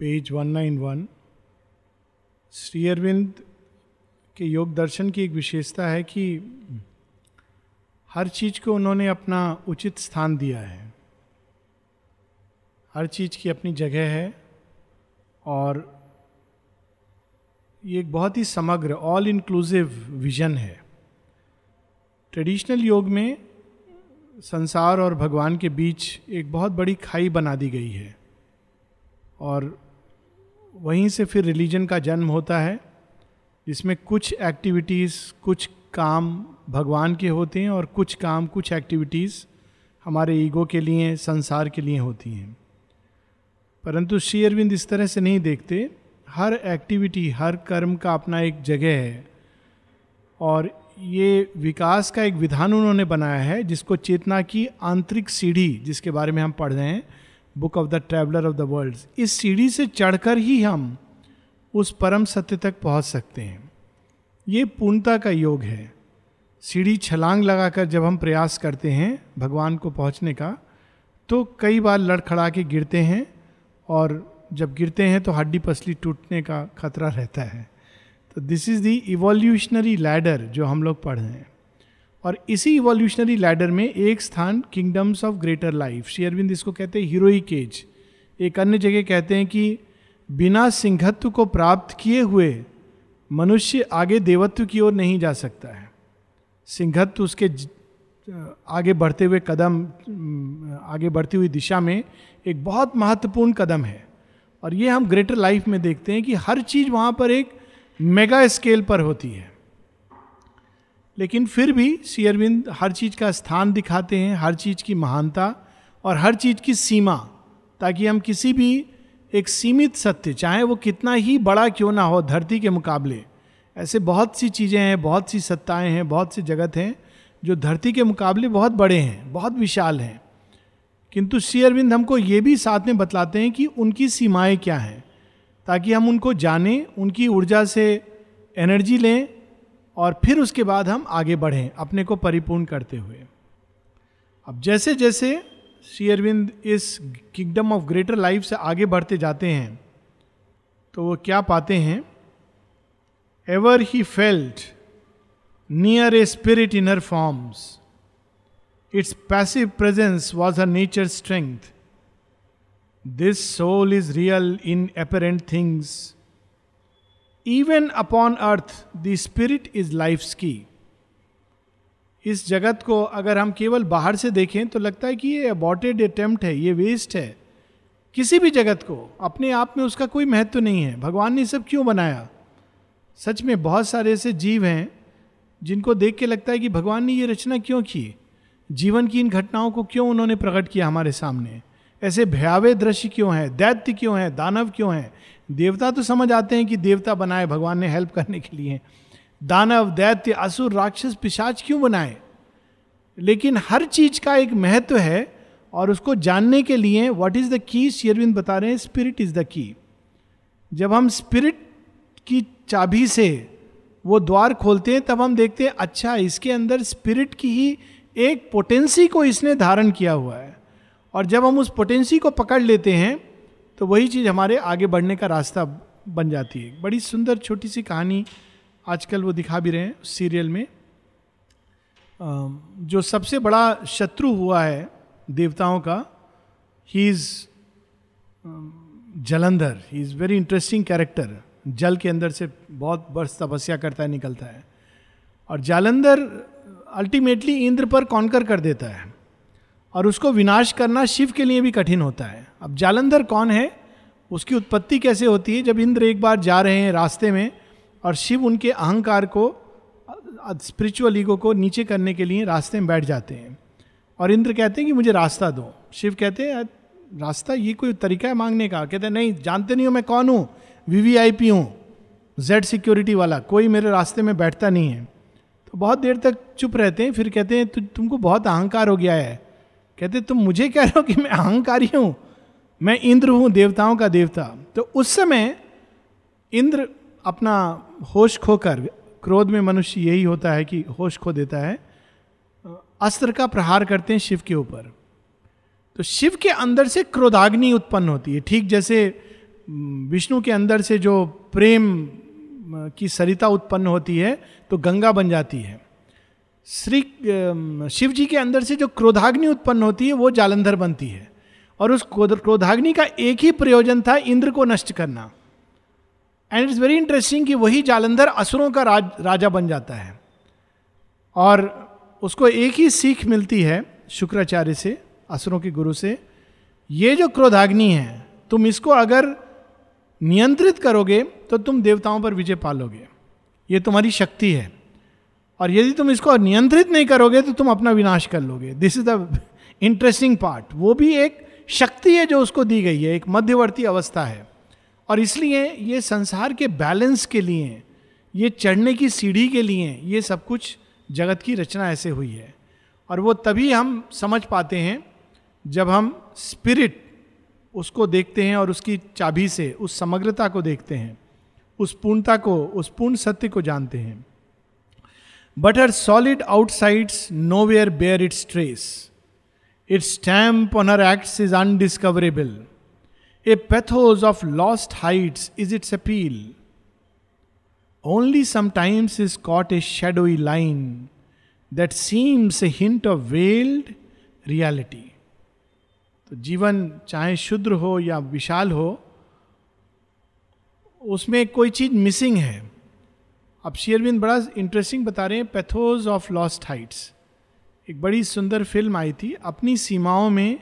Page 191। Shri Arvind के योग दर्शन की एक विशेषता है कि हर चीज को उन्होंने अपना उचित स्थान दिया है, हर चीज की अपनी जगह है, और ये एक बहुत ही समग्र ऑल इंक्लूसिव विजन है। ट्रेडिशनल योग में संसार और भगवान के बीच एक बहुत बड़ी खाई बना दी गई है, और वहीं से फिर रिलीजन का जन्म होता है, जिसमें कुछ एक्टिविटीज़, कुछ काम भगवान के होते हैं और कुछ काम, कुछ एक्टिविटीज़ हमारे ईगो के लिए, संसार के लिए होती हैं। परंतु श्री अरविंद इस तरह से नहीं देखते। हर एक्टिविटी, हर कर्म का अपना एक जगह है, और ये विकास का एक विधान उन्होंने बनाया है, जिसको चेतना की आंतरिक सीढ़ी, जिसके बारे में हम पढ़ रहे हैं, book of the traveller of the world, इस सीढ़ी से चढ़कर ही हम उस परम सत्य तक पहुंच सकते हैं। ये पूर्णता का योग है। सीढ़ी छलांग लगाकर जब हम प्रयास करते हैं भगवान को पहुंचने का, तो कई बार लड़खड़ा के गिरते हैं, और जब गिरते हैं तो हड्डी पसली टूटने का खतरा रहता है। तो this is the evolutionary ladder जो हम लोग पढ़ रहे हैं, और इसी इवोल्यूशनरी लैडर में एक स्थान kingdoms of greater life, Shri Aurobindo इसको कहते हैं हीरोइक एज। एक अन्य जगह कहते हैं कि बिना सिंहत्व को प्राप्त किए हुए मनुष्य आगे देवत्व की ओर नहीं जा सकता है। सिंहत्व उसके आगे बढ़ते हुए कदम, आगे बढ़ती हुई दिशा में एक बहुत महत्वपूर्ण कदम है, और ये हम ग्रेटर लाइफ में देखते हैं कि हर चीज वहां पर एक मेगा स्केल पर होती है। लेकिन फिर भी श्री अरविंद हर चीज का स्थान दिखाते हैं, हर चीज की महानता और हर चीज की सीमा, ताकि हम किसी भी एक सीमित सत्य, चाहे वो कितना ही बड़ा क्यों ना हो धरती के मुकाबले, ऐसे बहुत सी चीजें हैं, बहुत सी सत्ताएं हैं, बहुत सी जगत हैं जो धरती के मुकाबले बहुत बड़े हैं, बहुत विशाल हैं। किंतु श्री अरविंद हमको ये भी साथ में बतलाते हैं कि उनकी सीमाएं क्या हैं, ताकि हम उनको जानें, उनकी ऊर्जा से एनर्जी लें, और फिर उसके बाद हम आगे बढ़ें अपने को परिपूर्ण करते हुए। अब जैसे जैसे श्री अरविंद इस किंगडम ऑफ ग्रेटर लाइफ से आगे बढ़ते जाते हैं, तो वो क्या पाते हैं? Ever he felt near a spirit in her forms, its passive presence was her nature strength, this soul is real in apparent things, even upon earth the spirit is life's key. इस जगत को अगर हम केवल बाहर से देखें तो लगता है कि ये अबॉर्टेड अटेम्प्ट है, ये वेस्ट है। किसी भी जगत को अपने आप में उसका कोई महत्व नहीं है। भगवान ने सब क्यों बनाया? सच में बहुत सारे ऐसे जीव हैं जिनको देख के लगता है कि भगवान ने ये रचना क्यों की, जीवन की इन घटनाओं को क्यों उन्होंने प्रकट किया हमारे सामने, ऐसे भयावह दृश्य क्यों है, दैत्य क्यों है, दानव क्यों है। देवता तो समझ आते हैं कि देवता बनाए भगवान ने हेल्प करने के लिए, दानव, दैत्य, असुर, राक्षस, पिशाच क्यों बनाए? लेकिन हर चीज का एक महत्व है, और उसको जानने के लिए what is the key, Shri Arvind बता रहे हैं स्पिरिट इज द की। जब हम स्पिरिट की चाबी से वो द्वार खोलते हैं, तब हम देखते हैं अच्छा इसके अंदर स्पिरिट की ही एक पोटेंसी को इसने धारण किया हुआ है, और जब हम उस पोटेंसी को पकड़ लेते हैं तो वही चीज हमारे आगे बढ़ने का रास्ता बन जाती है। बड़ी सुंदर छोटी सी कहानी आजकल वो दिखा भी रहे हैं सीरियल में। जो सबसे बड़ा शत्रु हुआ है देवताओं का, he is Jalandhar. He is very interesting character. जल के अंदर से बहुत बर्ष तपस्या करता है, निकलता है, और जालंधर अल्टीमेटली इंद्र पर कॉन्कर कर देता है, और उसको विनाश करना शिव के लिए भी कठिन होता है। अब जालंधर कौन है, उसकी उत्पत्ति कैसे होती है? जब इंद्र एक बार जा रहे हैं रास्ते में, और शिव उनके अहंकार को, स्पिरिचुअल ईगो को नीचे करने के लिए रास्ते में बैठ जाते हैं, और इंद्र कहते हैं कि मुझे रास्ता दो। शिव कहते हैं रास्ता, ये कोई तरीका है मांगने का? कहते हैं नहीं, जानते नहीं हो मैं कौन हूँ, वीवीआईपी हूँ, जेड सिक्योरिटी वाला, कोई मेरे रास्ते में बैठता नहीं है। तो बहुत देर तक चुप रहते हैं, फिर कहते हैं तुमको बहुत अहंकार हो गया है। कहते तुम मुझे कह रहे हो कि मैं अहंकारी हूं, मैं इंद्र हूं, देवताओं का देवता। तो उस समय इंद्र अपना होश खोकर, क्रोध में मनुष्य यही होता है कि होश खो देता है, अस्त्र का प्रहार करते हैं शिव के ऊपर। तो शिव के अंदर से क्रोधाग्नि उत्पन्न होती है, ठीक जैसे विष्णु के अंदर से जो प्रेम की सरिता उत्पन्न होती है तो गंगा बन जाती है। शिव जी के अंदर से जो क्रोधाग्नि उत्पन्न होती है वो जालंधर बनती है। और उस क्रोधाग्नि का एक ही प्रयोजन था, इंद्र को नष्ट करना। एंड इट्स वेरी इंटरेस्टिंग कि वही जालंधर असुरों का राजा बन जाता है। और उसको एक ही सीख मिलती है शुक्राचार्य से, असुरों के गुरु से, ये जो क्रोधाग्नि है तुम इसको अगर नियंत्रित करोगे तो तुम देवताओं पर विजय पालोगे, ये तुम्हारी शक्ति है। और यदि तुम इसको नियंत्रित नहीं करोगे तो तुम अपना विनाश कर लोगे। This is the interesting part. वो भी एक शक्ति है जो उसको दी गई है, एक मध्यवर्ती अवस्था है। और इसलिए ये संसार के बैलेंस के लिए, ये चढ़ने की सीढ़ी के लिए, ये सब कुछ जगत की रचना ऐसे हुई है। और वो तभी हम समझ पाते हैं जब हम स्पिरिट उसको देखते हैं और उसकी चाबी से उस समग्रता को देखते हैं, उस पूर्णता को, उस पूर्ण सत्य को जानते हैं। But her solid outsides nowhere bear its trace, its stamp on her acts is undiscoverable, a pathos of lost heights is its appeal, only sometimes is caught a shadowy line that seems a hint of veiled reality. तो जीवन चाहे शुद्र हो या विशाल हो, उसमें कोई चीज missing है। अब श्री अरविंद बड़ा इंटरेस्टिंग बता रहे हैं, पैथोस ऑफ लॉस्ट हाइट्स। एक बड़ी सुंदर फिल्म आई थी, अपनी सीमाओं में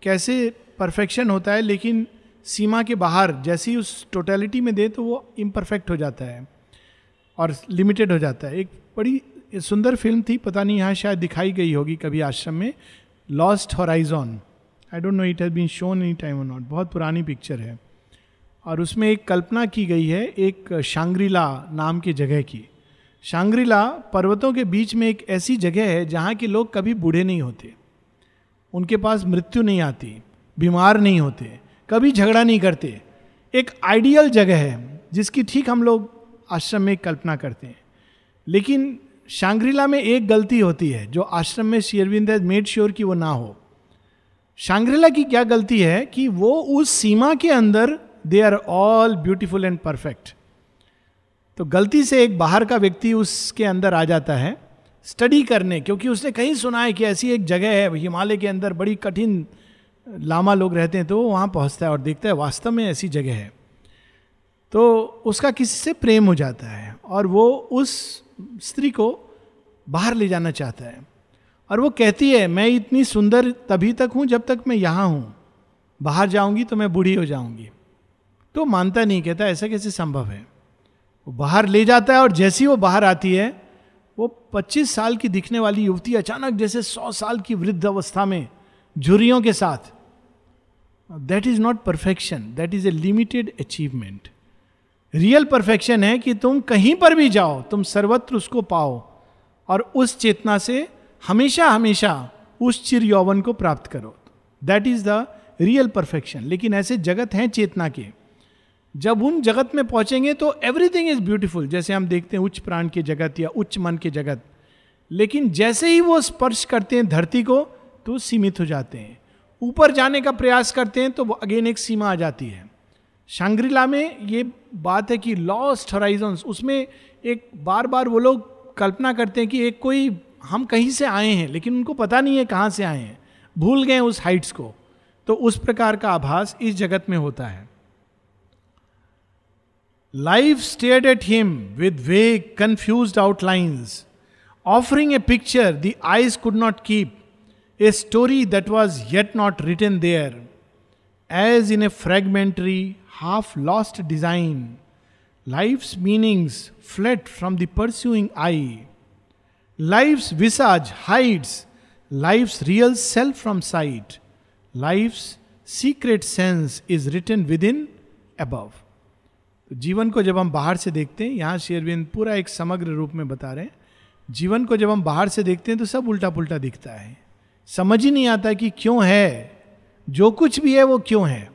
कैसे परफेक्शन होता है, लेकिन सीमा के बाहर जैसे ही उस टोटलिटी में दे तो वो इम्परफेक्ट हो जाता है और लिमिटेड हो जाता है। एक बड़ी सुंदर फिल्म थी, पता नहीं यहाँ शायद दिखाई गई होगी कभी आश्रम में, lost horizon. I don't know it has been shown any time और नॉट, बहुत पुरानी पिक्चर है। और उसमें एक कल्पना की गई है एक शांग्रीला नाम की जगह की। शांग्रीला पर्वतों के बीच में एक ऐसी जगह है जहाँ के लोग कभी बूढ़े नहीं होते, उनके पास मृत्यु नहीं आती, बीमार नहीं होते, कभी झगड़ा नहीं करते। एक आइडियल जगह है जिसकी ठीक हम लोग आश्रम में कल्पना करते हैं। लेकिन शांग्रीला में एक गलती होती है जो आश्रम में Shri Aurobindo has made sure कि वो ना हो। शांग्रीला की क्या गलती है कि वो उस सीमा के अंदर they are all beautiful and perfect. तो गलती से एक बाहर का व्यक्ति उसके अंदर आ जाता है स्टडी करने, क्योंकि उसने कहीं सुना है कि ऐसी एक जगह है हिमालय के अंदर, बड़ी कठिन लामा लोग रहते हैं, तो वो वहाँ पहुँचता है और देखता है वास्तव में ऐसी जगह है। तो उसका किसी से प्रेम हो जाता है और वो उस स्त्री को बाहर ले जाना चाहता है। और वो कहती है मैं इतनी सुंदर तभी तक हूँ जब तक मैं यहाँ हूँ, बाहर जाऊँगी तो मैं बूढ़ी हो जाऊँगी। तो मानता नहीं, कहता ऐसा कैसे संभव है। वो बाहर ले जाता है और जैसी वो बाहर आती है, वो 25 साल की दिखने वाली युवती अचानक जैसे 100 साल की वृद्ध अवस्था में झुर्रियों के साथ। That is not perfection, that is a limited achievement. Real perfection है कि तुम कहीं पर भी जाओ, तुम सर्वत्र उसको पाओ और उस चेतना से हमेशा हमेशा उस चिर यौवन को प्राप्त करो। That is the real perfection. लेकिन ऐसे जगत हैं चेतना के, जब उन जगत में पहुंचेंगे तो एवरीथिंग इज ब्यूटीफुल, जैसे हम देखते हैं उच्च प्राण के जगत या उच्च मन के जगत। लेकिन जैसे ही वो स्पर्श करते हैं धरती को तो सीमित हो जाते हैं, ऊपर जाने का प्रयास करते हैं तो अगेन एक सीमा आ जाती है। शांग्रीला में ये बात है कि लॉस्ट हॉराइजन्स, उसमें एक बार बार वो लोग कल्पना करते हैं कि एक कोई हम कहीं से आए हैं लेकिन उनको पता नहीं है कहाँ से आए हैं, भूल गए उस हाइट्स को। तो उस प्रकार का आभास इस जगत में होता है। Life stared at him with vague, confused outlines, offering a picture the eyes could not keep, a story that was yet not written there, as in a fragmentary, half-lost design. Life's meanings fled from the pursuing eye. Life's visage hides life's real self from sight. Life's secret sense is written within, above. जीवन को जब हम बाहर से देखते हैं, यहाँ श्री अरविंद पूरा एक समग्र रूप में बता रहे हैं, जीवन को जब हम बाहर से देखते हैं तो सब उल्टा पुल्टा दिखता है, समझ ही नहीं आता कि क्यों है, जो कुछ भी है वो क्यों है।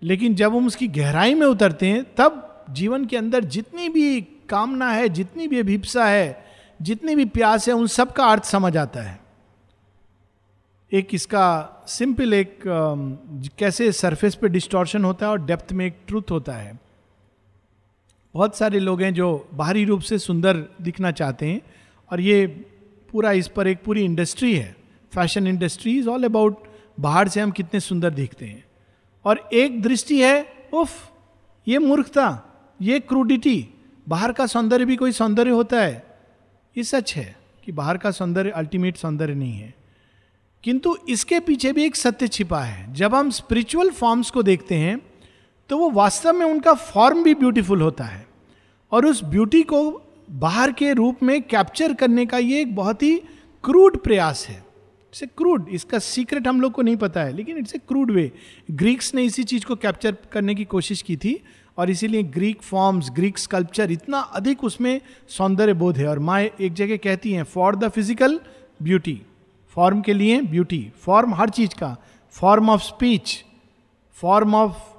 लेकिन जब हम उसकी गहराई में उतरते हैं तब जीवन के अंदर जितनी भी कामना है, जितनी भी अभिप्सा है, जितनी भी प्यास है, उन सब का अर्थ समझ आता है। एक इसका सिंपल एक कैसे सरफेस पे डिस्टॉर्शन होता है और डेप्थ में एक ट्रूथ होता है. बहुत सारे लोग हैं जो बाहरी रूप से सुंदर दिखना चाहते हैं, और ये पूरा इस पर एक पूरी इंडस्ट्री है. Fashion industry is all about बाहर से हम कितने सुंदर दिखते हैं. और एक दृष्टि है, उफ ये मूर्खता, ये क्रूडिटी, बाहर का सौंदर्य भी कोई सौंदर्य होता है. ये सच है कि बाहर का सौंदर्य अल्टीमेट सौंदर्य नहीं है, किंतु इसके पीछे भी एक सत्य छिपा है. जब हम स्पिरिचुअल फॉर्म्स को देखते हैं तो वो वास्तव में उनका फॉर्म भी ब्यूटीफुल होता है, और उस ब्यूटी को बाहर के रूप में कैप्चर करने का ये एक बहुत ही क्रूड प्रयास है. इट्स ए क्रूड, इसका सीक्रेट हम लोग को नहीं पता है, लेकिन it's a crude way. Greeks ने इसी चीज को कैप्चर करने की कोशिश की थी, और इसीलिए ग्रीक फॉर्म्स, ग्रीक स्कल्पचर, इतना अधिक उसमें सौंदर्य बोध है. और माँ एक जगह कहती हैं, for the physical beauty, form के लिए ब्यूटी, फॉर्म हर चीज का, form of speech, form of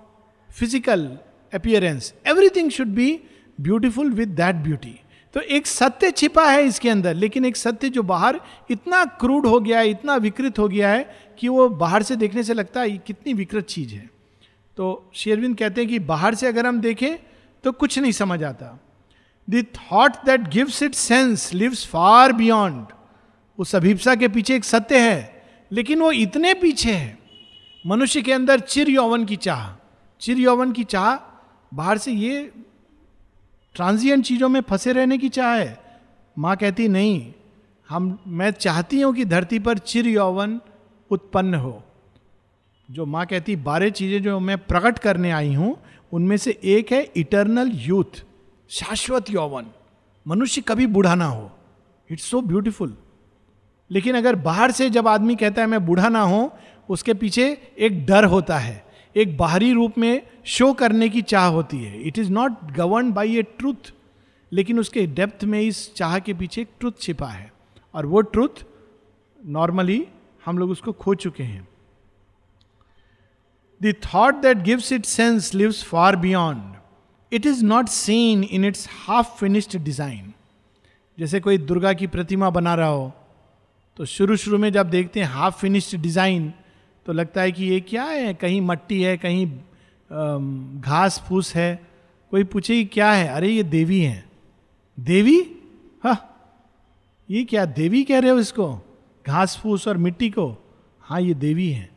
physical appearance, everything should be beautiful with that beauty. तो एक सत्य छिपा है इसके अंदर, लेकिन एक सत्य जो बाहर इतना क्रूड हो गया है, इतना विकृत हो गया है कि वो बाहर से देखने से लगता है ये कितनी विकृत चीज है. तो श्री अरविंद कहते हैं कि बाहर से अगर हम देखें तो कुछ नहीं समझ आता. The thought that gives it sense lives far beyond. उस अभिप्सा के पीछे एक सत्य है, लेकिन वो इतने पीछे है. मनुष्य के अंदर चिर यौवन की चाह, चिर यौवन की चाह, बाहर से ये ट्रांजिएंट चीजों में फंसे रहने की चाह है. माँ कहती नहीं, मैं चाहती हूं कि धरती पर चिर यौवन उत्पन्न हो. जो माँ कहती 12 चीजें जो मैं प्रकट करने आई हूं, उनमें से एक है इटर्नल यूथ, शाश्वत यौवन, मनुष्य कभी बूढ़ा ना हो. It's so beautiful. लेकिन अगर बाहर से जब आदमी कहता है मैं बूढ़ा ना हो, उसके पीछे एक डर होता है, एक बाहरी रूप में शो करने की चाह होती है. It is not govern by a truth, लेकिन उसके डेप्थ में इस चाह के पीछे एक ट्रूथ छिपा है, और वो ट्रूथ नॉर्मली हम लोग उसको खो चुके हैं. The thought that gives it sense lives far beyond. It is not seen in its half finished design. जैसे कोई दुर्गा की प्रतिमा बना रहा हो, तो शुरू शुरू में जब देखते हैं हाफ फिनिश्ड डिजाइन, तो लगता है कि ये क्या है, कहीं मट्टी है, कहीं घास फूस है. कोई पूछे कि क्या है, अरे ये देवी है. देवी? हाँ, ये क्या देवी कह रहे हो इसको, घास फूस और मिट्टी को? हाँ ये देवी है.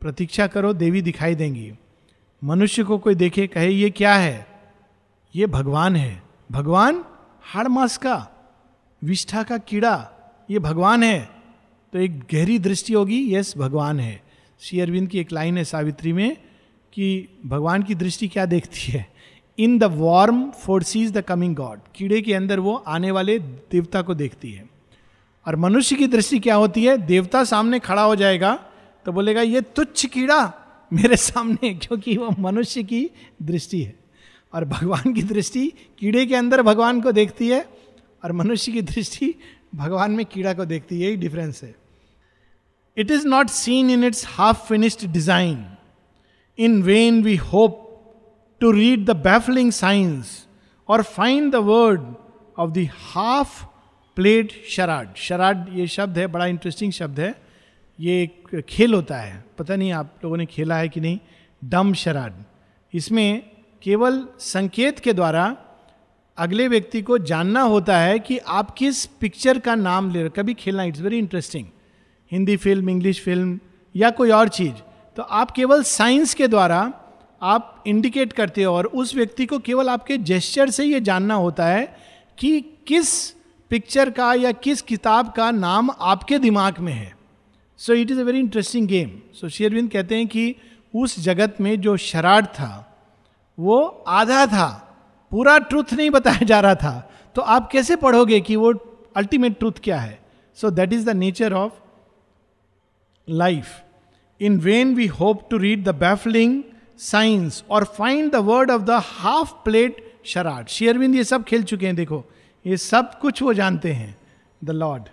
प्रतीक्षा करो, देवी दिखाई देंगी. मनुष्य को कोई देखे कहे ये क्या है, ये भगवान है. भगवान? हाड़ मास का, विष्ठा का कीड़ा, ये भगवान है. तो एक गहरी दृष्टि होगी, यस भगवान है. श्री अरविंद की एक लाइन है सावित्री में कि भगवान की दृष्टि क्या देखती है, in the worm foresees the coming god. कीड़े के अंदर वो आने वाले देवता को देखती है. और मनुष्य की दृष्टि क्या होती है, देवता सामने खड़ा हो जाएगा तो बोलेगा ये तुच्छ कीड़ा मेरे सामने, क्योंकि वो मनुष्य की दृष्टि है. और भगवान की दृष्टि कीड़े के अंदर भगवान को देखती है, और मनुष्य की दृष्टि भगवान में कीड़ा को देखती है. यही डिफरेंस है. It is not seen in its half finished design. In vain we hope to read the baffling science और find the word of the half played charade. Charade ये शब्द है, बड़ा इंटरेस्टिंग शब्द है. ये एक खेल होता है, पता नहीं आप लोगों ने खेला है कि नहीं, डम शराड. इसमें केवल संकेत के द्वारा अगले व्यक्ति को जानना होता है कि आप किस पिक्चर का नाम ले रहे. कभी खेलना, it's very interesting. Hindi film, English film या कोई और चीज, तो आप केवल साइंस के द्वारा आप इंडिकेट करते हो, और उस व्यक्ति को केवल आपके जेस्चर से ये जानना होता है कि किस पिक्चर का या किस किताब का नाम आपके दिमाग में है. So it is a very interesting game. So Shri Aurobindo कहते हैं कि उस जगत में जो शराड था वो आधा था, पूरा ट्रूथ नहीं बताया जा रहा था. तो आप कैसे पढ़ोगे कि वो अल्टीमेट ट्रूथ क्या है. So that is the nature of life. In vain we hope to read the baffling science और find the word of the half played charade. Shri Aurobindo ये सब खेल चुके हैं. देखो ये सब कुछ वो जानते हैं. The lord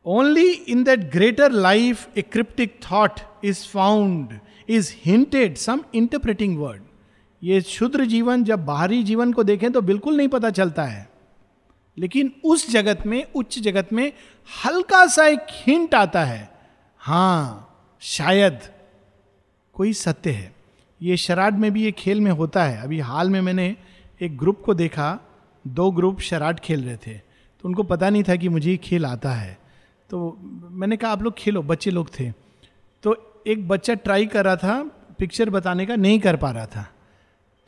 only in that greater life a cryptic thought is found, is hinted some interpreting word. ये क्षुद्र जीवन जब बाहरी जीवन को देखें तो बिल्कुल नहीं पता चलता है, लेकिन उस जगत में, उच्च जगत में हल्का सा एक हिंट आता है हाँ शायद कोई सत्य है। ये शराड में भी, ये खेल में होता है। अभी हाल में मैंने एक ग्रुप को देखा, 2 ग्रुप शराड खेल रहे थे, तो उनको पता नहीं था कि मुझे ये खेल आता है। तो मैंने कहा आप लोग खेलो, बच्चे लोग थे। तो एक बच्चा ट्राई कर रहा था पिक्चर बताने का, नहीं कर पा रहा था।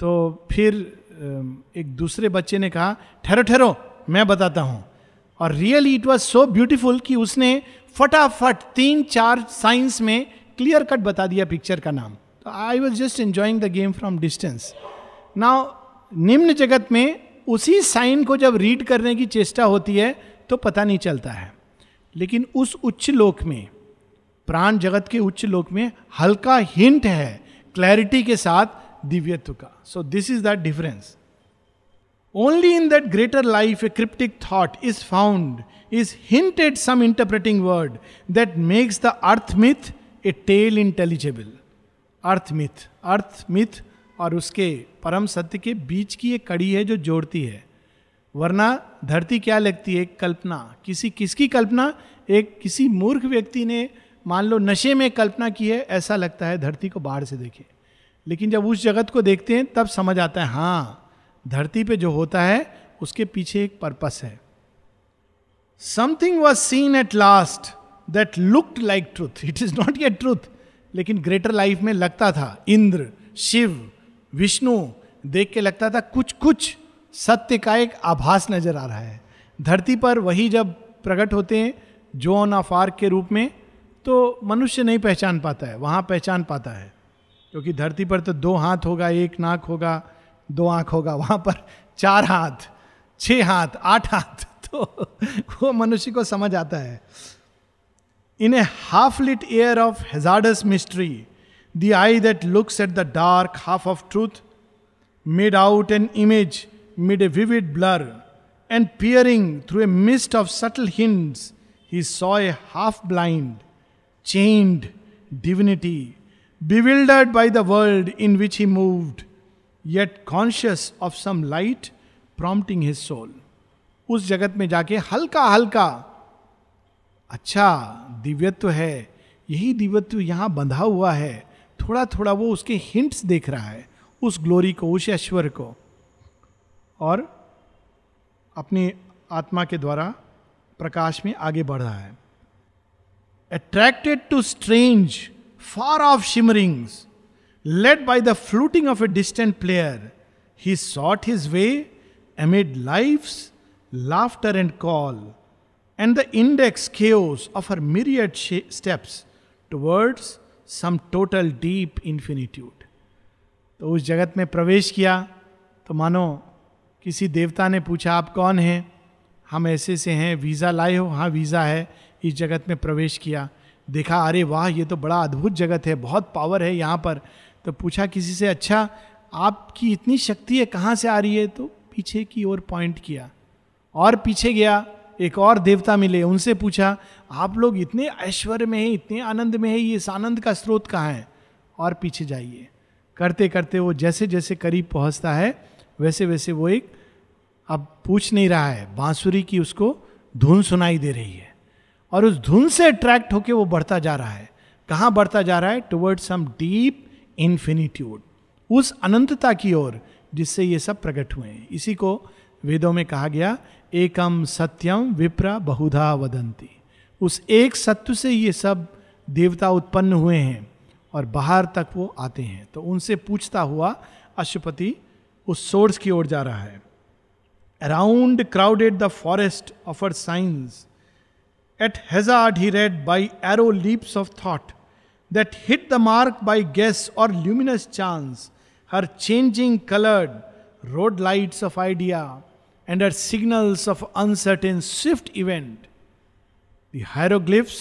तो फिर एक दूसरे बच्चे ने कहा ठहरो ठहरो मैं बताता हूँ, और really it was so beautiful कि उसने फटाफट 3-4 साइंस में क्लियर कट बता दिया पिक्चर का नाम। तो I was just enjoying the game from distance. Now निम्न जगत में उसी साइन को जब रीड करने की चेष्टा होती है तो पता नहीं चलता है, लेकिन उस उच्च लोक में, प्राण जगत के उच्च लोक में हल्का हिंट है क्लैरिटी के साथ दिव्यत्व का। So this is that difference. Only in that greater life a cryptic thought is found, is hinted some interpreting word that makes the earth myth a tale intelligible. Earth myth और उसके परम सत्य के बीच की एक कड़ी है जो जोड़ती है। वरना धरती क्या लगती है? एक कल्पना। किसकी कल्पना? एक किसी मूर्ख व्यक्ति ने मान लो नशे में कल्पना की है, ऐसा लगता है धरती को बाहर से देखे। लेकिन जब उस जगत को देखते हैं तब समझ आता है हाँ, धरती पे जो होता है उसके पीछे एक पर्पस है। Something was seen at last that looked like truth, it is not yet truth, लेकिन ग्रेटर लाइफ में लगता था। इंद्र, शिव, विष्णु देख के लगता था कुछ सत्य का एक आभास नजर आ रहा है। धरती पर वही जब प्रकट होते हैं जोन ऑफ आर्क के रूप में, तो मनुष्य नहीं पहचान पाता है, वहां पहचान पाता है। क्योंकि धरती पर तो 2 हाथ होगा, 1 नाक होगा, 2 आंख होगा, वहां पर 4 हाथ, 6 हाथ, 8 हाथ, तो वो मनुष्य को समझ आता है। In a half lit air of hazardous mystery, the eye that looks at the dark half of truth made out an image mid a vivid blur, and peering through a mist of subtle hints, he saw a half-blind, chained divinity, bewildered by the world in which he moved, yet conscious of some light prompting his soul. उस जगत में जाके हल्का हल्का, अच्छा दिव्यत्व है, यही दिव्यत्व यहां बंधा हुआ है, थोड़ा थोड़ा वो उसके हिंट्स देख रहा है, उस ग्लोरी को, उस ऐश्वर्य को, और अपनी आत्मा के द्वारा प्रकाश में आगे बढ़ रहा है। Attracted to strange far off shimmerings, led by the fluting of a distant player, he sought his way amid life's laughter and call, and the index chaos of her myriad steps towards some total deep infinitude. तो उस जगत में प्रवेश किया तो मानो किसी देवता ने पूछा आप कौन हैं? हम ऐसे से हैं, वीज़ा लाए हो? हाँ वीज़ा है। इस जगत में प्रवेश किया, देखा अरे वाह ये तो बड़ा अद्भुत जगत है, बहुत पावर है यहाँ पर। तो पूछा किसी से, अच्छा आपकी इतनी शक्ति है कहाँ से आ रही है? तो पीछे की ओर पॉइंट किया, और पीछे गया, एक और देवता मिले, उनसे पूछा आप लोग इतने ऐश्वर्य में हैं, इतने आनंद में है, ये इस आनंद का स्रोत कहाँ है? और पीछे जाइए। करते करते वो जैसे जैसे करीब पहुँचता है वैसे वैसे वो एक, अब पूछ नहीं रहा है, बांसुरी की उसको धुन सुनाई दे रही है, और उस धुन से अट्रैक्ट होके वो बढ़ता जा रहा है। कहाँ बढ़ता जा रहा है? टुवर्ड सम डीप इन्फिनिट्यूड, उस अनंतता की ओर जिससे ये सब प्रकट हुए हैं। इसी को वेदों में कहा गया एकम सत्यम विप्र बहुधा वदंती। उस एक सत्य से ये सब देवता उत्पन्न हुए हैं और बाहर तक वो आते हैं। तो उनसे पूछता हुआ अश्वपति उस सोर्स की ओर जा रहा है। Around crowded the forest of her signs, at hazard he read by arrow leaps of thought that hit the mark by guess or luminous chance, her changing coloured road lights of idea and her signals of uncertain swift event, the hieroglyphs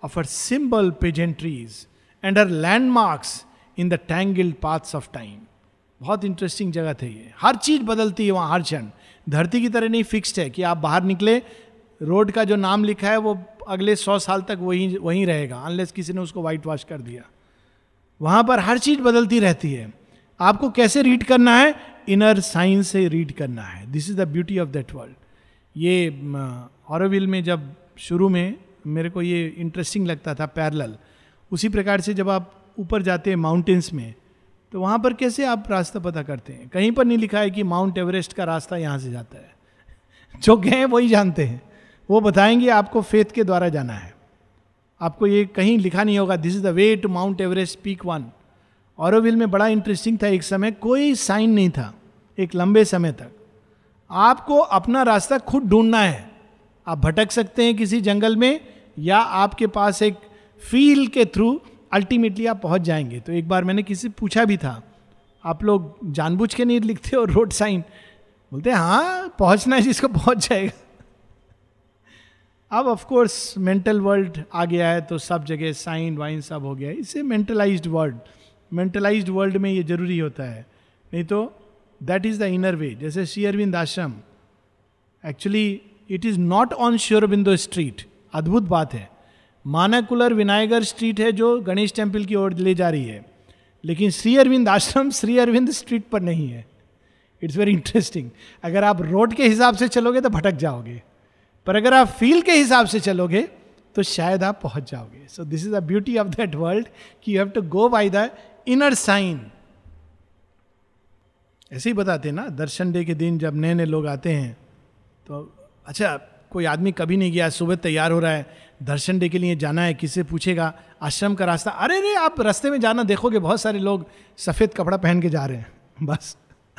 of her symbol pageantries and her landmarks in the tangled paths of time. बहुत interesting जगह है ये, हर चीज बदलती है वहाँ हर क्षण। धरती की तरह नहीं फिक्स्ड है कि आप बाहर निकले, रोड का जो नाम लिखा है वो अगले 100 साल तक वहीं रहेगा, अनलेस किसी ने उसको वाइट वॉश कर दिया। वहाँ पर हर चीज बदलती रहती है। आपको कैसे रीड करना है? इनर साइंस से रीड करना है। This is the beauty of that world. ये ऑरोविल में जब शुरू में मेरे को ये इंटरेस्टिंग लगता था पैरेलल। उसी प्रकार से जब आप ऊपर जाते हैं माउंटेन्स में, तो वहाँ पर कैसे आप रास्ता पता करते हैं? कहीं पर नहीं लिखा है कि माउंट एवरेस्ट का रास्ता यहाँ से जाता है। जो गए वही जानते हैं, वो बताएंगे आपको फेथ के द्वारा जाना है। आपको ये कहीं लिखा नहीं होगा this is the way to Mount Everest peak 1। Auroville में बड़ा इंटरेस्टिंग था, एक समय कोई साइन नहीं था, एक लंबे समय तक। आपको अपना रास्ता खुद ढूंढना है। आप भटक सकते हैं किसी जंगल में, या आपके पास एक फील के थ्रू अल्टीमेटली आप पहुंच जाएंगे। तो एक बार मैंने किसी से पूछा भी था, आप लोग जानबूझ के नहीं लिखते हो रोड साइन? बोलते हाँ, पहुंचना है जिसको पहुंच जाएगा। अब ऑफ कोर्स मेंटल वर्ल्ड आ गया है, तो सब जगह साइन वाइन सब हो गया है। इससे मेंटलाइज्ड वर्ल्ड में ये जरूरी होता है, नहीं तो दैट इज द इनर वे। जैसे श्री अरविंद आश्रम, actually it is not on Shri Aurobindo street. अद्भुत बात है, मानाकुलर विनायगर स्ट्रीट है जो गणेश टेम्पल की ओर ले जा रही है, लेकिन श्री अरविंद आश्रम श्री अरविंद स्ट्रीट पर नहीं है। It's very interesting. अगर आप रोड के हिसाब से चलोगे तो भटक जाओगे, पर अगर आप फील के हिसाब से चलोगे तो शायद आप पहुंच जाओगे। So this is the beauty of that world कि you have to go by the inner sign. ऐसे ही बताते हैं ना, दर्शन डे के दिन जब नए नए लोग आते हैं तो अच्छा, कोई आदमी कभी नहीं गया, सुबह तैयार हो रहा है, दर्शन डे के लिए जाना है, किसी से पूछेगा आश्रम का रास्ता, अरे रे आप रास्ते में जाना, देखोगे बहुत सारे लोग सफेद कपड़ा पहन के जा रहे हैं, बस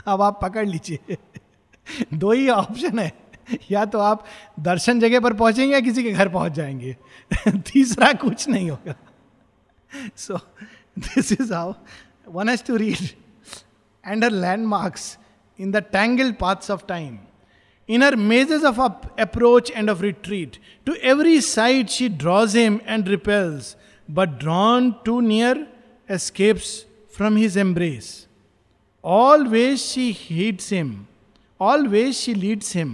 अब आप पकड़ लीजिए। दो ही ऑप्शन है, या तो आप दर्शन जगह पर पहुंचेंगे या किसी के घर पहुंच जाएंगे, तीसरा कुछ नहीं होगा। So this is how one has to read and her landmarks in the tangled paths of time, in her mazes of approach and of retreat. To every side she draws him and repels, but drawn too near, escapes from his embrace. Always she heeds him, always she leads him,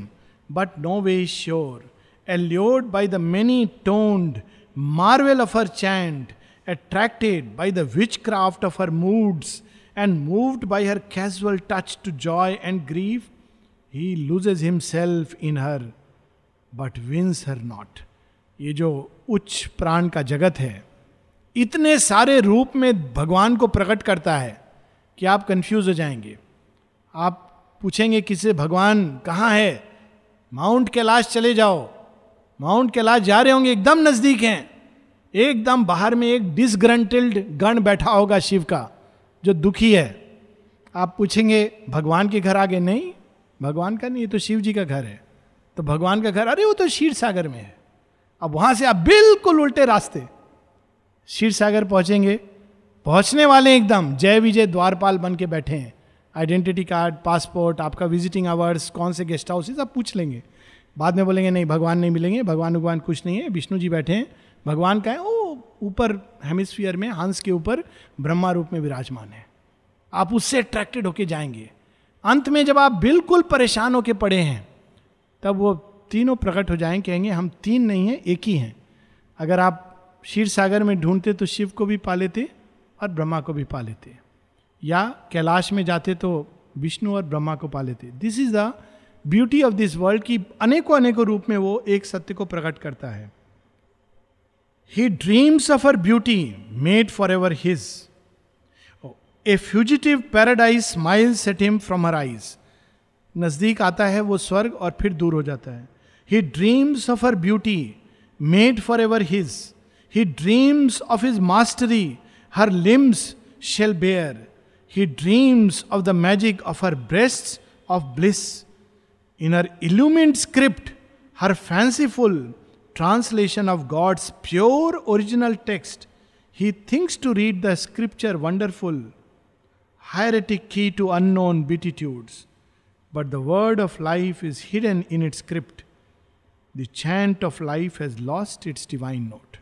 but no way is sure. Allured by the many-toned marvel of her chant, attracted by the witchcraft of her moods, and moved by her casual touch to joy and grief, he loses himself in her, but wins her not. ये जो उच्च प्राण का जगत है, इतने सारे रूप में भगवान को प्रकट करता है कि आप कंफ्यूज हो जाएंगे। आप पूछेंगे किससे, भगवान कहाँ है? माउंट कैलाश चले जाओ। माउंट कैलाश जा रहे होंगे, एकदम नजदीक हैं, एकदम बाहर में एक डिसग्रंटिल्ड गण बैठा होगा शिव का, जो दुखी है। आप पूछेंगे भगवान के घर आगे, नहीं भगवान का नहीं, ये तो शिव जी का घर है। तो भगवान का घर, अरे वो तो क्षीर सागर में है। अब वहां से आप बिल्कुल उल्टे रास्ते क्षीर सागर पहुंचेंगे, पहुंचने वाले एकदम जय विजय द्वारपाल बन के बैठे हैं, आइडेंटिटी कार्ड, पासपोर्ट, आपका विजिटिंग आवर्स, कौन से गेस्ट हाउस, सब पूछ लेंगे। बाद में बोलेंगे नहीं भगवान नहीं मिलेंगे, भगवान कुछ नहीं है, विष्णु जी बैठे हैं, भगवान का है वो ऊपर हेमिस्फीयर में हंस के ऊपर ब्रह्मा रूप में विराजमान है। आप उससे अट्रैक्टेड होके जाएंगे। अंत में जब आप बिल्कुल परेशान होके पड़े हैं, तब वो तीनों प्रकट हो जाएंगे, कहेंगे हम तीन नहीं हैं, एक ही हैं। अगर आप क्षीर सागर में ढूंढते तो शिव को भी पा लेते और ब्रह्मा को भी पा लेते, या कैलाश में जाते तो विष्णु और ब्रह्मा को पा लेते। This is the beauty of this world की अनेकों अनेकों रूप में वो एक सत्य को प्रकट करता है। He dreams of her beauty, made forever his. A fugitive paradise smiles at him from her eyes. नजदीक आता है वो स्वर्ग और फिर दूर हो जाता है। He dreams of her beauty, made forever his. He dreams of his mastery, her limbs shall bear. He dreams of the magic of her breasts of bliss. In her illumined script, her fanciful translation of God's pure original text, he thinks to read the scripture wonderful, hieratic key to unknown beatitudes. But the word of life is hidden in its script. The chant of life has lost its divine note.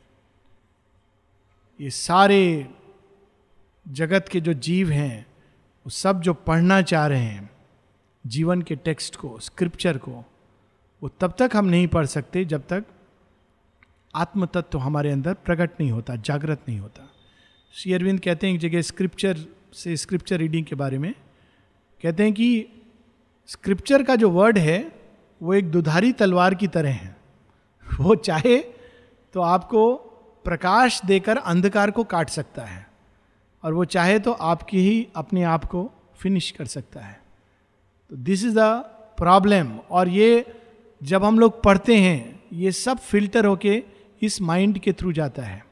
ये सारे जगत के जो जीव हैं, वो सब जो पढ़ना चाह रहे हैं जीवन के टेक्स्ट को, स्क्रिप्चर को, वो तब तक हम नहीं पढ़ सकते जब तक आत्म तत्व हमारे अंदर प्रकट नहीं होता, जागृत नहीं होता। श्री अरविंद कहते हैं एक जगह स्क्रिप्चर रीडिंग के बारे में, कहते हैं कि स्क्रिप्चर का जो वर्ड है वो एक दुधारी तलवार की तरह है। वो चाहे तो आपको प्रकाश देकर अंधकार को काट सकता है, और वो चाहे तो आपकी ही अपने आप को फिनिश कर सकता है. तो दिस इज द प्रॉब्लम. और ये जब हम लोग पढ़ते हैं, ये सब फिल्टर होके इस माइंड के थ्रू जाता है.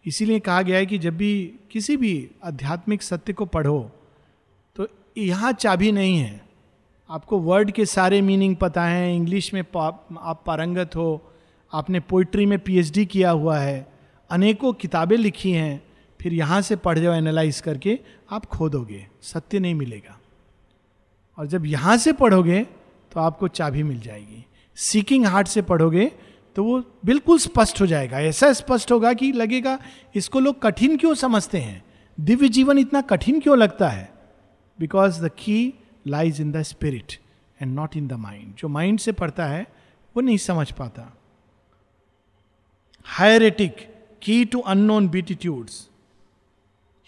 इसीलिए कहा गया है कि जब भी किसी भी आध्यात्मिक सत्य को पढ़ो तो यहाँ चाबी नहीं है. आपको वर्ड के सारे मीनिंग पता है, इंग्लिश में आप पारंगत हो, आपने पोइट्री में पीएचडी किया हुआ है, अनेकों किताबें लिखी हैं, फिर यहाँ से पढ़ जाओ एनालाइज करके, आप खोदोगे, सत्य नहीं मिलेगा. और जब यहाँ से पढ़ोगे तो आपको चाबी मिल जाएगी. सीकिंग हार्ट से पढ़ोगे तो वो बिल्कुल स्पष्ट हो जाएगा. ऐसा स्पष्ट होगा कि लगेगा इसको लोग कठिन क्यों समझते हैं, दिव्य जीवन इतना कठिन क्यों लगता है. Because the key lies in the spirit and not in the mind. जो माइंड से पढ़ता है वो नहीं समझ पाता. Heretic key to unknown beatitudes.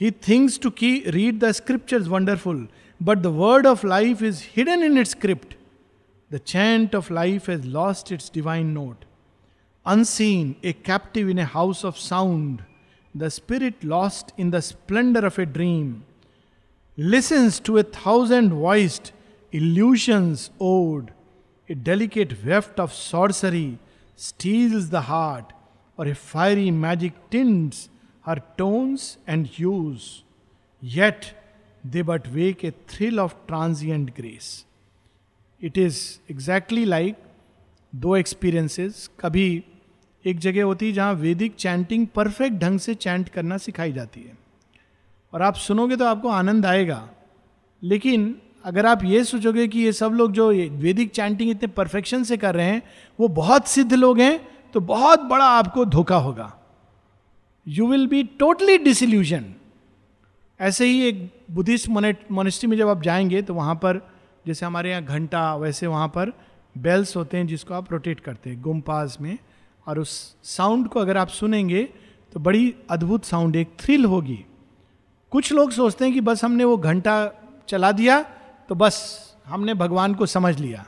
He thinks to read the scriptures wonderful, but the word of life is hidden in its script. The chant of life has lost its divine note. Unseen, a captive in a house of sound, the spirit lost in the splendor of a dream, listens to 1,000 voiced illusions ode. A delicate weft of sorcery steals the heart, or a fiery magic tints her tones and hues, yet they but wake a thrill of transient grace. It is exactly like दो experiences. कभी एक जगह होती है जहाँ वैदिक chanting perfect ढंग से चैंट करना सिखाई जाती है, और आप सुनोगे तो आपको आनंद आएगा. लेकिन अगर आप ये सोचोगे कि ये सब लोग जो वैदिक चैंटिंग इतने परफेक्शन से कर रहे हैं वो बहुत सिद्ध लोग हैं, तो बहुत बड़ा आपको धोखा होगा. You will be totally disillusion. ऐसे ही एक बुद्धिस्ट मोनेस्ट्री में जब आप जाएंगे तो वहाँ पर जैसे हमारे यहाँ घंटा, वैसे वहाँ पर बेल्स होते हैं जिसको आप रोटेट करते हैं गुम्पाज में, और उस साउंड को अगर आप सुनेंगे तो बड़ी अद्भुत साउंड, एक थ्रिल होगी. कुछ लोग सोचते हैं कि बस हमने वो घंटा चला दिया तो बस हमने भगवान को समझ लिया,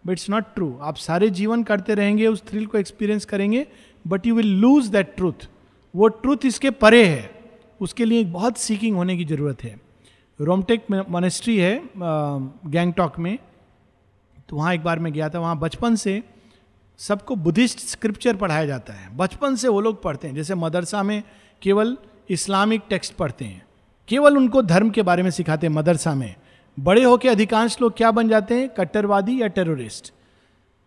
बट इट्स नॉट ट्रू. आप सारे जीवन करते रहेंगे, उस थ्रिल को एक्सपीरियंस करेंगे, but you will lose that truth. वो ट्रूथ इसके परे है, उसके लिए बहुत सीकिंग होने की जरूरत है. रोमटेक मोनेस्ट्री है गैंगटॉक में, तो वहाँ एक बार मैं गया था. वहाँ बचपन से सबको बुद्धिस्ट स्क्रिप्चर पढ़ाया जाता है. बचपन से वो लोग पढ़ते हैं. जैसे मदरसा में केवल इस्लामिक टेक्स्ट पढ़ते हैं, केवल उनको धर्म के बारे में सिखाते हैं मदरसा में. बड़े होकर अधिकांश लोग क्या बन जाते हैं, कट्टरवादी या टेररिस्ट.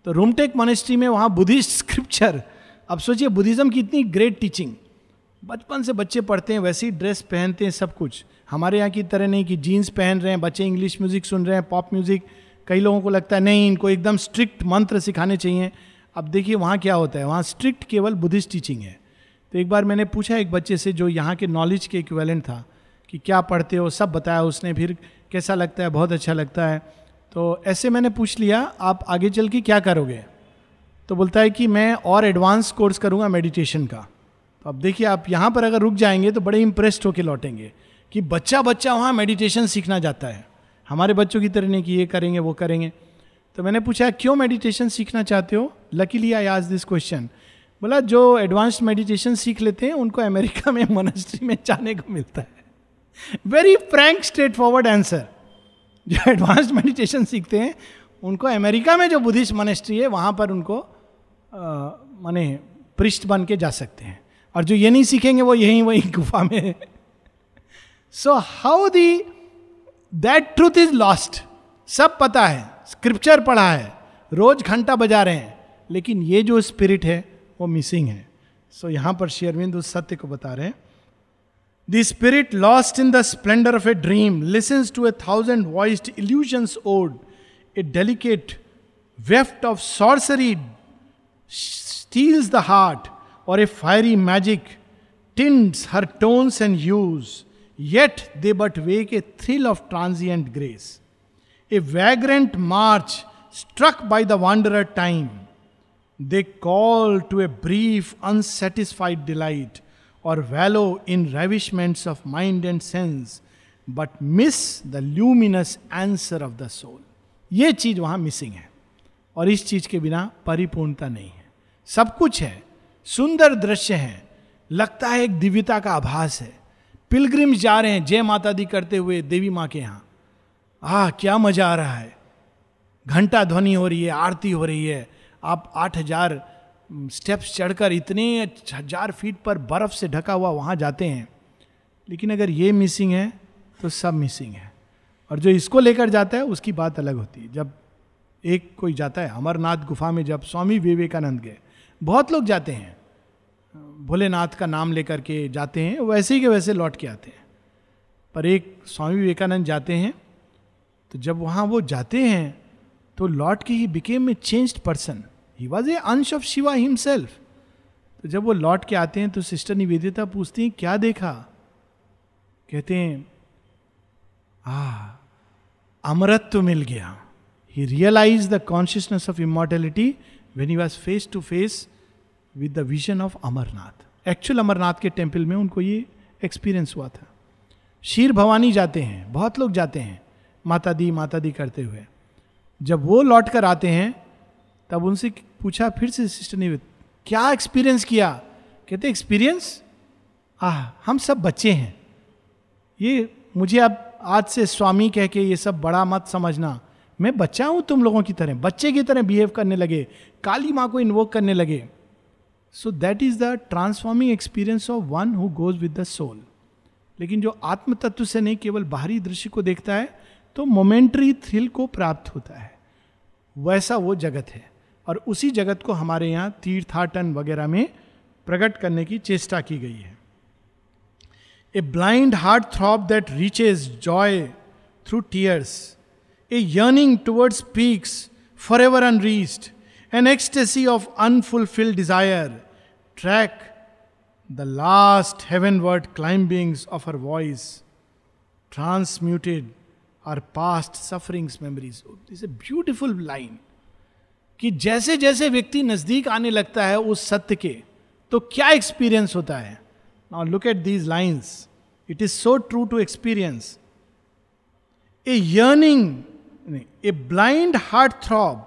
तो रोमटेक मोनेस्ट्री में वहाँ बुद्धिस्ट स्क्रिप्चर. अब सोचिए बुद्धिज्म की इतनी ग्रेट टीचिंग बचपन से बच्चे पढ़ते हैं, वैसी ड्रेस पहनते हैं, सब कुछ. हमारे यहाँ की तरह नहीं कि जीन्स पहन रहे हैं बच्चे, इंग्लिश म्यूजिक सुन रहे हैं, पॉप म्यूजिक. कई लोगों को लगता है नहीं, इनको एकदम स्ट्रिक्ट मंत्र सिखाने चाहिए. अब देखिए वहाँ क्या होता है, वहाँ स्ट्रिक्ट केवल बुद्धिस्ट टीचिंग है. तो एक बार मैंने पूछा एक बच्चे से जो यहाँ के नॉलेज के इक्विवेलेंट था कि क्या पढ़ते हो, सब बताया उसने. फिर कैसा लगता है, बहुत अच्छा लगता है. तो ऐसे मैंने पूछ लिया आप आगे चल के क्या करोगे, तो बोलता है कि मैं और एडवांस कोर्स करूँगा मेडिटेशन का. तो अब देखिए आप यहाँ पर अगर रुक जाएंगे तो बड़े इंप्रेस्ड होके लौटेंगे कि बच्चा वहाँ मेडिटेशन सीखना जाता है. हमारे बच्चों की तरह नहीं कि ये करेंगे वो करेंगे. तो मैंने पूछा क्यों मेडिटेशन सीखना चाहते हो. Luckily I asked this question. बोला जो एडवांस्ड मेडिटेशन सीख लेते हैं उनको अमेरिका में मोनेस्ट्री में जाने को मिलता है. Very Frank straight forward answer. जो एडवांस्ड मेडिटेशन सीखते हैं उनको अमेरिका में जो बुद्धिस्ट मोनेस्ट्री है वहाँ पर उनको माने पृष्ठ बन के जा सकते हैं, और जो ये नहीं सीखेंगे वो यहीं वही गुफा में. So how the that truth is lost. सब पता है, स्क्रिप्चर पढ़ा है, रोज घंटा बजा रहे हैं, लेकिन ये जो स्पिरिट है वो मिसिंग है. सो यहां पर श्री अरविंद उस सत्य को बता रहे हैं. The spirit lost in the splendour of a dream listens to 1,000 voiced illusions ode. A delicate weft of sorcery steals the heart, or a fiery magic tints her tones and hues, yet they but wake a thrill of transient grace. A vagrant march struck by the wanderer time, they call to a brief unsatisfied delight, or wallow in ravishments of mind and sense, but miss the luminous answer of the soul. ये चीज वहां missing है, और इस चीज के बिना परिपूर्णता नहीं है. सब कुछ है, सुंदर दृश्य हैं, लगता है एक दिव्यता का आभास है। पिलग्रिम्स जा रहे हैं जय माता दी करते हुए देवी माँ के यहाँ, क्या मजा आ रहा है। घंटा ध्वनि हो रही है, आरती हो रही है, आप 8,000 स्टेप्स चढ़कर इतने 1,000 फीट पर बर्फ से ढका हुआ वहाँ जाते हैं। लेकिन अगर ये मिसिंग है तो सब मिसिंग है। और जो इसको लेकर जाता है उसकी बात अलग होती है। जब एक कोई जाता है अमरनाथ गुफा में, जब स्वामी विवेकानंद गए, बहुत लोग जाते हैं भोलेनाथ का नाम लेकर के जाते हैं, वैसे ही के वैसे लौट के आते हैं। पर एक स्वामी विवेकानंद जाते हैं, तो जब वहाँ वो जाते हैं तो लौट के he became a changed person. He was a अंश ऑफ शिवा हिमसेल्फ। तो जब वो लौट के आते हैं तो सिस्टर निवेदिता पूछती हैं क्या देखा? कहते हैं अमरत्व मिल गया। He realise the consciousness of immortality when he was face to face with the vision of Amarnath. Actual Amarnath के टेम्पल में उनको ये एक्सपीरियंस हुआ था। शीर भवानी जाते हैं, बहुत लोग जाते हैं माता दी करते हुए। जब वो लौट कर आते हैं तब उनसे पूछा फिर से सिस्टर ने, क्या एक्सपीरियंस किया? कहते एक्सपीरियंस, हम सब बच्चे हैं। ये मुझे अब आज से स्वामी कह के ये सब बड़ा मत समझना, मैं बच्चा हूं तुम लोगों की तरह, बच्चे की तरह बिहेव करने लगे, काली माँ को इन्वोक करने लगे। So that is the transforming experience of one who goes with the soul. लेकिन जो आत्म तत्व से नहीं केवल बाहरी दृश्य को देखता है तो मोमेंटरी थ्रिल को प्राप्त होता है, वैसा वो जगत है। और उसी जगत को हमारे यहाँ तीर्थाटन वगैरह में प्रकट करने की चेष्टा की गई है। A blind heart throb that reaches Joy through tears, A yearning towards peaks forever unreached, an ecstasy of unfulfilled desire, track the last heavenward climbings of her voice, transmuted our past sufferings memories. This is a beautiful line. कि जैसे जैसे व्यक्ति नजदीक आने लगता है उस सत्य के, तो क्या एक्सपीरियंस होता है। Now look at these lines, it is so true to experience. A yearning, a blind heart throb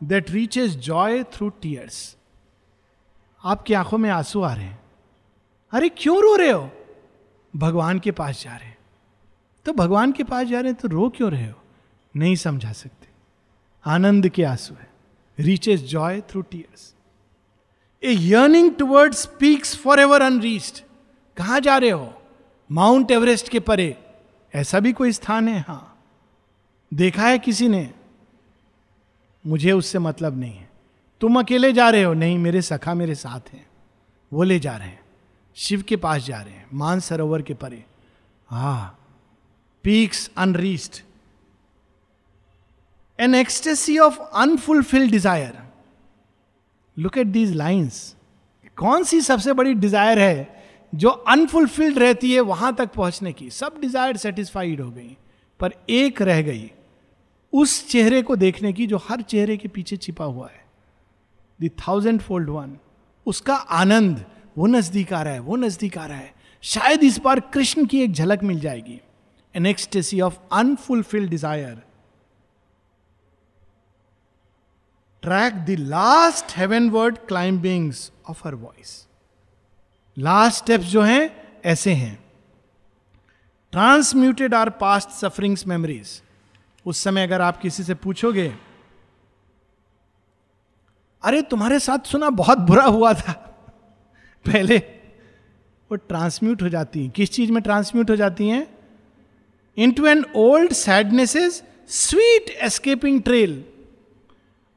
that reaches joy through tears. आपकी आंखों में आंसू आ रहे हैं, अरे क्यों रो रहे हो? भगवान के पास जा रहे हैं। तो भगवान के पास जा रहे हैं तो रो क्यों रहे हो? नहीं समझा सकते, आनंद के आंसू है। रीचेस जॉय थ्रू टीयर्स, ए yearning towards peaks forever unreached. कहां जा रहे हो? माउंट एवरेस्ट के परे। ऐसा भी कोई स्थान है? हाँ, देखा है किसी ने? मुझे उससे मतलब नहीं है। तुम अकेले जा रहे हो? नहीं, मेरे सखा मेरे साथ हैं, वो ले जा रहे हैं, शिव के पास जा रहे हैं, मान सरोवर के परे। Peaks unreached, N ecstasy of unfulfilled Dzire. Look at these lines. कौन सी सबसे बड़ी डिजायर है जो अनफुलफिल्ड रहती है वहां तक पहुंचने की? सब डिजायर सेटिस्फाइड हो गई, पर एक रह गई, उस चेहरे को देखने की जो हर चेहरे के पीछे छिपा हुआ है, द 1000-fold वन। उसका आनंद, वो नजदीक आ रहा है, वो नजदीक आ रहा है। शायद इस बार कृष्ण की एक झलक मिल जाएगी। An ecstasy of unfulfilled desire, track the last heavenward climbings of her voice. Last steps जो हैं ऐसे हैं, transmuted are past sufferings memories. उस समय अगर आप किसी से पूछोगे, अरे तुम्हारे साथ सुना बहुत बुरा हुआ था, पहले वो ट्रांसम्यूट हो जाती हैं। किस चीज में ट्रांसम्यूट हो जाती हैं? Into an old सैडनेसेस sweet escaping trail.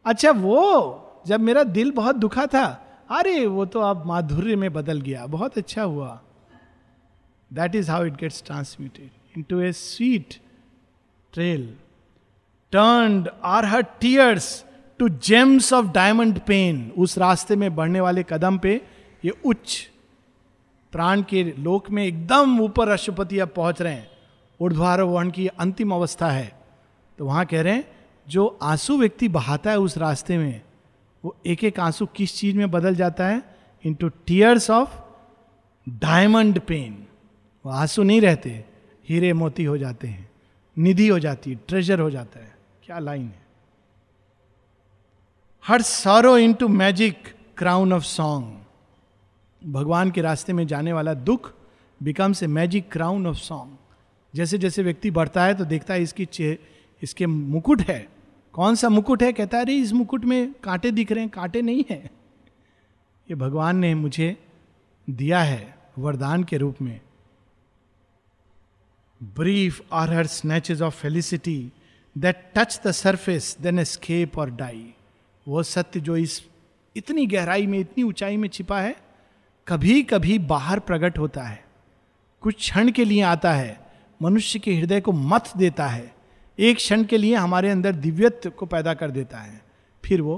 अच्छा, वो जब मेरा दिल बहुत दुखा था, अरे वो तो अब माधुर्य में बदल गया, बहुत अच्छा हुआ। That is how it gets transmuted into a sweet trail. Turned are her tears to gems of diamond pain. उस रास्ते में बढ़ने वाले कदम पे ये उच्च प्राण के लोक में एकदम ऊपर राष्ट्रपति अब पहुंच रहे हैं, ऊर्ध्वारोहण की अंतिम अवस्था है। तो वहां कह रहे हैं जो आंसू व्यक्ति बहाता है उस रास्ते में, वो एक एक आंसू किस चीज में बदल जाता है? Into tears of diamond pain. वो आंसू नहीं रहते, हीरे मोती हो जाते हैं, निधि हो जाती है, ट्रेजर हो जाता है। क्या लाइन है! Her sorrow into magic crown of song, भगवान के रास्ते में जाने वाला दुख becomes a magic crown of song. जैसे जैसे व्यक्ति बढ़ता है तो देखता है इसके मुकुट है. कौन सा मुकुट है? कहता है अरे इस मुकुट में कांटे दिख रहे हैं. कांटे नहीं है, ये भगवान ने मुझे दिया है वरदान के रूप में. Brief are her snatches of felicity that touch the surface then escape or die. वो सत्य जो इस इतनी गहराई में, इतनी ऊंचाई में छिपा है, कभी कभी बाहर प्रकट होता है, कुछ क्षण के लिए आता है, मनुष्य के हृदय को मथ देता है, एक क्षण के लिए हमारे अंदर दिव्यत्व को पैदा कर देता है, फिर वो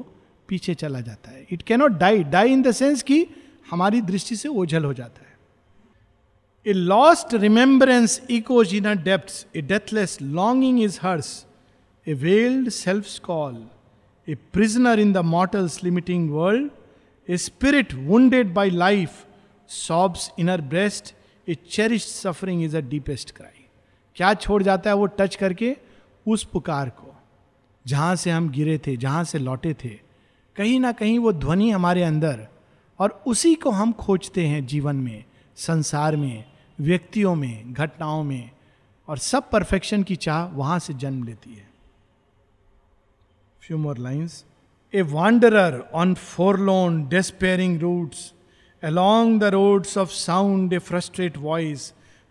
पीछे चला जाता है. It cannot die in the sense कि हमारी दृष्टि से ओझल हो जाता है. A lost remembrance echoes in a depths, a deathless longing is hers, a veiled self's call, a prisoner in the mortal's limiting world, a spirit wounded by life sobs in her breast, a cherished suffering is a deepest cry. क्या छोड़ जाता है वो touch करके? उस पुकार को जहां से हम गिरे थे, जहां से लौटे थे. कहीं ना कहीं वो ध्वनि हमारे अंदर, और उसी को हम खोजते हैं जीवन में, संसार में, व्यक्तियों में, घटनाओं में, और सब परफेक्शन की चाह वहां से जन्म लेती है. Few more lines. A wanderer on forlorn despairing routes, along the roads of sound a frustrate voice,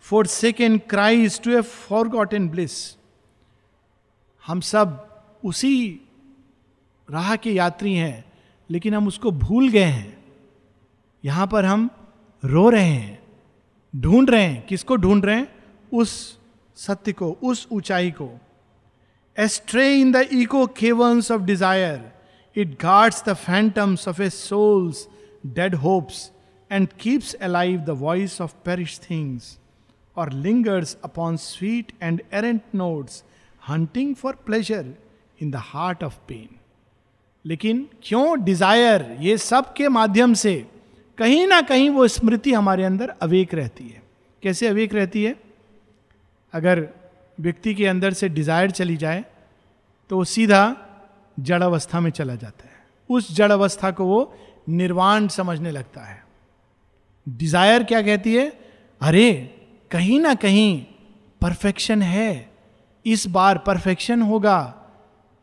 forsaken cries to a forgotten bliss. हम सब उसी राह के यात्री हैं, लेकिन हम उसको भूल गए हैं. यहां पर हम रो रहे हैं, ढूंढ रहे हैं. किसको ढूंढ रहे हैं? उस सत्य को, उस ऊंचाई को. Astray in the echo caverns of desire, it guards the phantoms of a soul's dead hopes and keeps alive the voice of perished things, or lingers upon sweet and errant notes, hunting for pleasure in the heart of pain. लेकिन क्यों Dzire? ये सब के माध्यम से कहीं ना कहीं वो स्मृति हमारे अंदर अवेक रहती है. कैसे अवेक रहती है? अगर व्यक्ति के अंदर से डिजायर चली जाए तो वो सीधा जड़ अवस्था में चला जाता है. उस जड़ अवस्था को वो निर्वाण समझने लगता है. डिजायर क्या कहती है? अरे कहीं ना कहीं परफेक्शन है, इस बार परफेक्शन होगा,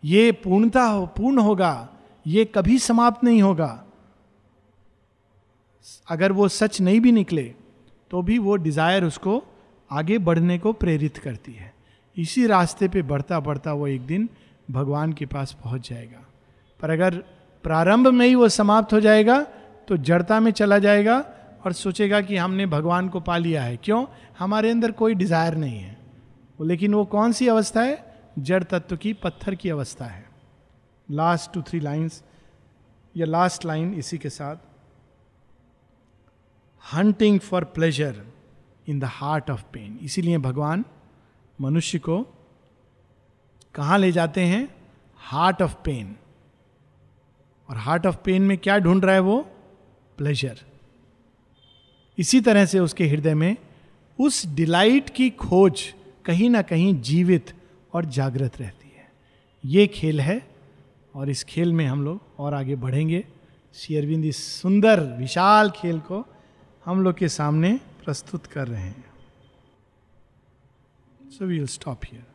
ये पूर्ण होगा, ये कभी समाप्त नहीं होगा. अगर वो सच नहीं भी निकले तो भी वो डिजायर उसको आगे बढ़ने को प्रेरित करती है. इसी रास्ते पे बढ़ता बढ़ता वो एक दिन भगवान के पास पहुंच जाएगा. पर अगर प्रारंभ में ही वो समाप्त हो जाएगा तो जड़ता में चला जाएगा और सोचेगा कि हमने भगवान को पा लिया है. क्यों? हमारे अंदर कोई डिजायर नहीं है. लेकिन वो कौन सी अवस्था है? जड़ तत्व की, पत्थर की अवस्था है. लास्ट 2-3 लाइन्स, या लास्ट लाइन इसी के साथ. Hunting for pleasure in the heart of pain. इसीलिए भगवान मनुष्य को कहाँ ले जाते हैं? Heart of pain. और हार्ट ऑफ पेन में क्या ढूंढ रहा है वो? प्लेजर. इसी तरह से उसके हृदय में उस डिलाइट की खोज कहीं ना कहीं जीवित और जागृत रहती है. ये खेल है, और इस खेल में हम लोग और आगे बढ़ेंगे. श्री अरविंद इस सुंदर विशाल खेल को हम लोग के सामने प्रस्तुत कर रहे हैं. So we'll stop here.